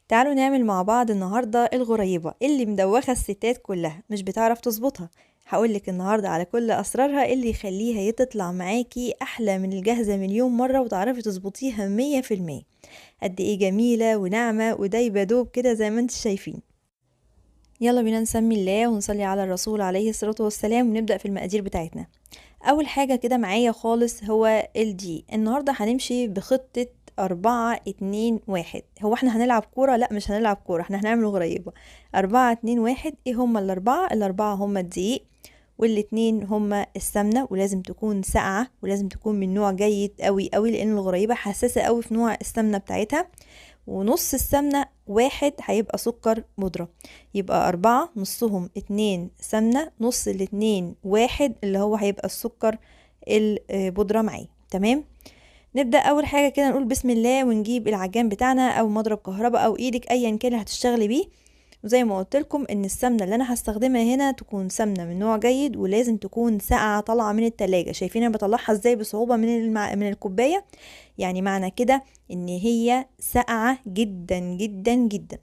تعالوا نعمل مع بعض النهاردة الغريبة اللي مدوخة الستات كلها مش بتعرف تظبطها. هقولك النهاردة على كل أسرارها اللي يخليها تطلع معاكي أحلى من الجاهزة مليون مرة وتعرفي تظبطيها 100%. قد ايه جميلة وناعمة ودايبة دوب كده زي ما انت شايفين. يلا بينا نسمي الله ونصلي على الرسول عليه الصلاة والسلام ونبدأ في المقادير بتاعتنا. اول حاجة كده معايا خالص هو الدقيق. النهاردة هنمشي بخطة 4-2-1. هو احنا هنلعب كورة؟ لا مش هنلعب كورة، احنا هنعمل غريبة. 4-2-1. ايه هما الاربعة هما الدقيق، والاتنين هما السمنة، ولازم تكون ساقعة ولازم تكون من نوع جيد قوي قوي لان الغريبة حساسة قوي في نوع السمنة بتاعتها. ونص السمنة واحد هيبقى سكر بودرة. يبقى 4 نصهم 2 سمنة، نص الاتنين واحد اللي هو هيبقى السكر البودرة معي. تمام. نبدأ أول حاجة كده نقول بسم الله ونجيب العجان بتاعنا أو مضرب كهرباء أو إيدك أيا كان اللي هتشتغلي بيه. وزي ما قلت لكم ان السمنه اللي انا هستخدمها هنا تكون سمنه من نوع جيد ولازم تكون ساقعه طالعه من التلاجة. شايفين انا بطلعها ازاي بصعوبه من الكوبايه؟ يعني معنى كده ان هي ساقعه جدا جدا جدا.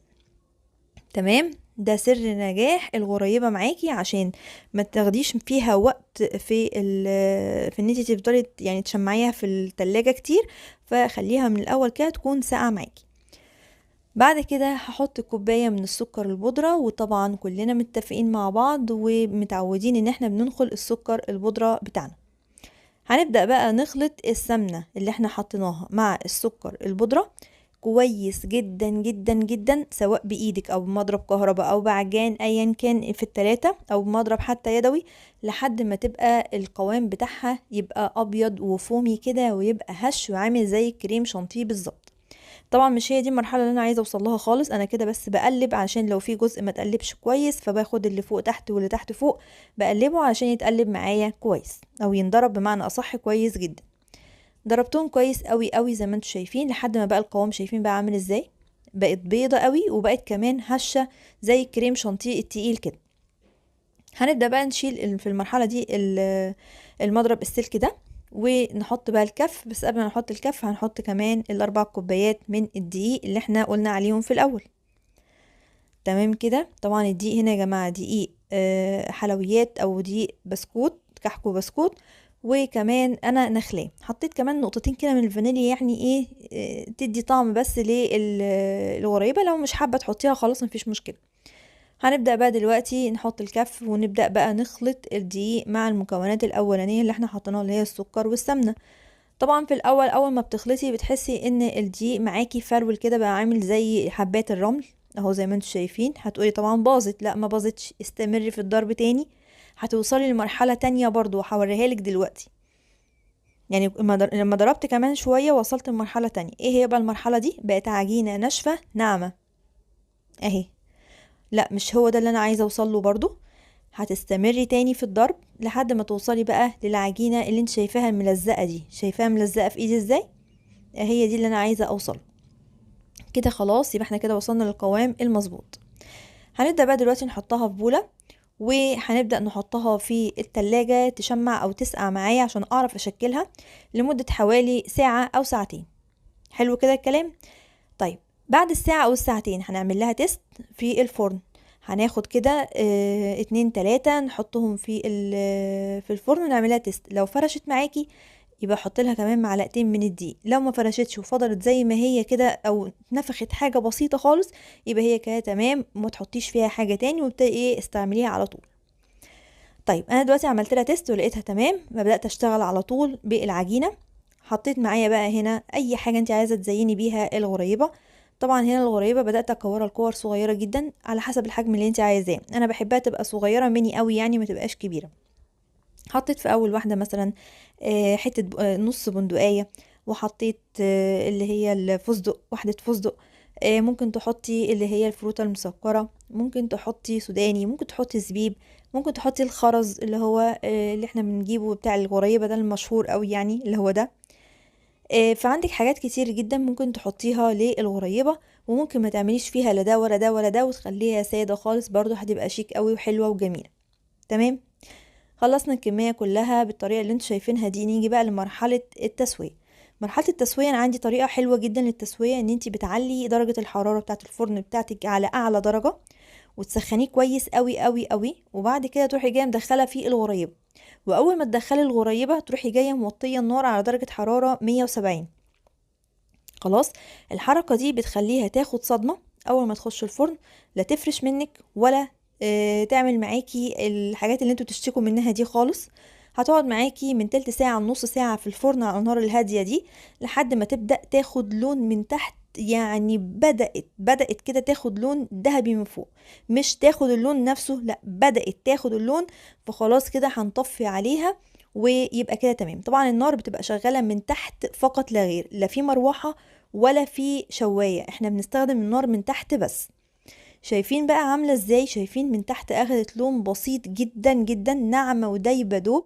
تمام. ده سر نجاح الغريبه معاكي عشان ما تاخديش فيها وقت في ان انتي تفضلي يعني تشمعيها في التلاجة كتير. فخليها من الاول كده تكون ساقعه معاكي. بعد كده هحط كوباية من السكر البودرة، وطبعا كلنا متفقين مع بعض ومتعودين ان احنا بننخل السكر البودرة بتاعنا. هنبدأ بقى نخلط السمنة اللي احنا حطيناها مع السكر البودرة كويس جدا جدا جدا، سواء بايدك او بمضرب كهرباء او بعجان ايا كان في التلاتة او بمضرب حتى يدوي، لحد ما تبقى القوام بتاعها يبقى ابيض وفومي كده ويبقى هش وعامل زي الكريم شانتيه بالظبط. طبعا مش هي دي المرحله اللي انا عايزه اوصل لها خالص، انا كده بس بقلب عشان لو في جزء ما تقلبش كويس فباخد اللي فوق تحت واللي تحت فوق بقلبه عشان يتقلب معايا كويس او ينضرب بمعنى اصح كويس جدا. ضربتهم كويس قوي قوي زي ما انتم شايفين لحد ما بقى القوام شايفين بقى عامل ازاي. بقت بيضه قوي وبقت كمان هشه زي الكريم شانتيه التقيل كده. هنبدأ بقى نشيل في المرحلة دي المضرب السلك ده ونحط بقى الكف. بس قبل ما نحط الكف هنحط كمان الاربع كوبايات من الدقيق اللي احنا قلنا عليهم في الاول. تمام كده. طبعا الدقيق هنا يا جماعة دقيق حلويات او دقيق بسكوت كحكو بسكوت. وكمان انا نخلاه حطيت كمان نقطتين كده من الفانيليا يعني ايه تدي طعم بس للغريبة. لو مش حابة تحطيها خلاص مفيش مشكلة. هنبدأ بقى دلوقتي نحط الكف ونبدأ بقى نخلط الدقيق مع المكونات الأولانية اللي احنا حطيناها اللي هي السكر والسمنة. طبعا في الأول أول ما بتخلطي بتحسي ان الدقيق معاكي فرول كده بقى عامل زي حبات الرمل اهو زي ما انتم شايفين. هتقولي طبعا باظت، لا ما باظتش، استمري في الضرب تاني هتوصلي لمرحلة تانية برضو هوريها لك دلوقتي. يعني لما ضربت كمان شوية وصلت لمرحلة تانية. ايه هي بقى المرحلة دي؟ بقت عجينة ناشفة ناعمة اهي. لا مش هو ده اللي انا عايزه اوصله برضو. هتستمري تاني في الضرب لحد ما توصلي بقى للعجينه اللي انت شايفاها الملزقه دي. شايفاها ملزقه في ايدي ازاي؟ هي دي اللي انا عايزه اوصل كده. خلاص يبقى احنا كده وصلنا للقوام المظبوط. هنبدا بقى دلوقتي نحطها في بوله وهنبدا نحطها في التلاجة تشمع او تسقع معايا عشان اعرف اشكلها لمده حوالي ساعه او ساعتين. حلو كده الكلام. طيب بعد الساعة او الساعتين هنعمل لها تيست في الفرن. هناخد كده 2-3 نحطهم في الفرن ونعملها تيست. لو فرشت معاكي يبقى حط لها كمان معلقتين من الدقيق. لو ما فرشتش وفضلت زي ما هي كده او نفخت حاجة بسيطة خالص يبقى هي كده تمام، وما تحطيش فيها حاجة تاني وابتدي ايه استعمليها على طول. طيب انا دلوقتي عملت لها تيست ولقيتها تمام، بدأت اشتغل على طول بالعجينة. حطيت معايا بقى هنا اي حاجة انت عايزة تزيني بيها الغريبة. طبعا هنا الغريبة بدأت اكورها لكور صغيرة جدا على حسب الحجم اللي انت عايزاه. انا بحبها تبقى صغيرة مني قوي يعني ما تبقاش كبيرة. حطيت في اول واحدة مثلا حتة نص بندقية، وحطيت اللي هي الفستق واحدة فستق. ممكن تحطي اللي هي الفروتة المسكرة، ممكن تحطي سوداني، ممكن تحطي زبيب، ممكن تحطي الخرز اللي هو اللي احنا بنجيبه بتاع الغريبة ده المشهور قوي يعني اللي هو ده. فعندك حاجات كتير جدا ممكن تحطيها للغريبة، وممكن ما تعمليش فيها لا ده ولا ده ولا ده وتخليها سادة خالص برضو هتبقى شيك قوي وحلوة وجميلة. تمام. خلصنا الكمية كلها بالطريقة اللي انتوا شايفينها دي. نيجي بقى لمرحلة التسوية. مرحلة التسوية انا عندي طريقة حلوة جدا للتسوية، ان انتي بتعلي درجة الحرارة بتاعة الفرن بتاعتك على اعلى درجة، وتسخنيه كويس قوي قوي قوي، وبعد كده تروحي جايه مدخله فيه الغريبه. واول ما تدخلي الغريبه تروحي جايه موطيه النار على درجه حراره 170. خلاص، الحركه دي بتخليها تاخد صدمه اول ما تخش الفرن، لا تفرش منك ولا تعمل معاكي الحاجات اللي انتوا بتشتكوا منها دي خالص. هتقعد معاكي من تلت ساعة لنص ساعة في الفرن على النار الهادية دي، لحد ما تبدأ تاخد لون من تحت. يعني بدأت كده تاخد لون ذهبي من فوق، مش تاخد اللون نفسه، لا بدأت تاخد اللون. فخلاص كده هنطفي عليها ويبقى كده تمام. طبعا النار بتبقى شغالة من تحت فقط لا غير، لا في مروحة ولا في شواية، احنا بنستخدم النار من تحت بس. شايفين بقى عاملة ازاي؟ شايفين من تحت اخدت لون بسيط جدا جدا، ناعمة ودايبة دوب.